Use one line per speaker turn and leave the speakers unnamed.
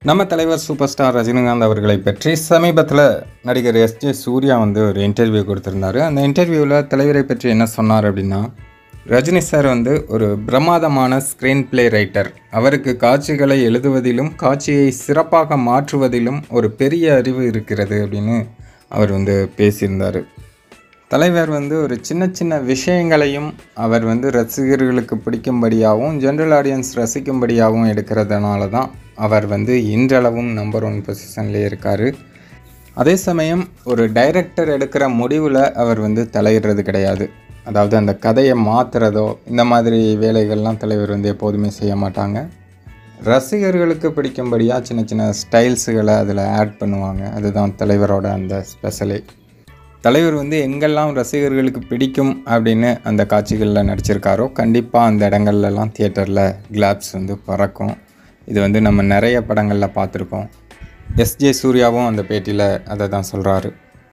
நம்ம தலைவர் super star Rajinikanth அவர்களை பற்றி சமீபத்தில் நடிகர் எஸ்ஜே சூர்யா ஒரு இன்டர்வியூ கொடுத்துருந்தாரு. அந்த இன்டர்வியூவில் தலைவரை பற்றி என்ன சொன்னார் அப்படின்னா, ரஜினி சார் ஒரு பிரமாதமான ஸ்க்ரீன் பிளே ரைட்டர். அவருக்கு காட்சிகளை எழுதுவதிலும் காட்சியை சிறப்பாக மாற்றுவதிலும் ஒரு பெரிய அறிவு இருக்கிறது அப்படின்னு அவர் பேசியிருந்தார். தலைவர் ஒரு சின்ன சின்ன விஷயங்களையும் அவர் ரசிகர்களுக்கு பிடிக்கும்படியாகவும் ஜென்ரல் ஆடியன்ஸ் ரசிக்கும்படியாகவும் எடுக்கிறதுனால தான் அவர் இன்றளவும் நம்பர் 1 பொசிஷன்லேயே இருக்கார். அதே சமயம் ஒரு டைரக்டர் எடுக்கிற முடிவில் அவர் தலையிடுறது கிடையாது. அதாவது அந்த கதையை மாற்றுறதோ இந்த மாதிரி வேலைகள்லாம் தலைவர் எப்போதுமே செய்ய மாட்டாங்க. ரசிகர்களுக்கு பிடிக்கும்படியாக சின்ன சின்ன ஸ்டைல்ஸுகளை அதில் ஆட் பண்ணுவாங்க. அதுதான் தலைவரோட அந்த ஸ்பெஷலே. தலைவர் எங்கெல்லாம் ரசிகர்களுக்கு பிடிக்கும் அப்படின்னு அந்த காட்சிகளில் நடிச்சிருக்காரோ கண்டிப்பாக அந்த இடங்கள்லாம் தியேட்டரில் கிளாப்ஸ் பறக்கும். இது நம்ம நிறைய படங்களில் பார்த்துருக்கோம். எஸ்ஜே சூர்யாவும் அந்த பேட்டியில் அதை தான் சொல்கிறாரு.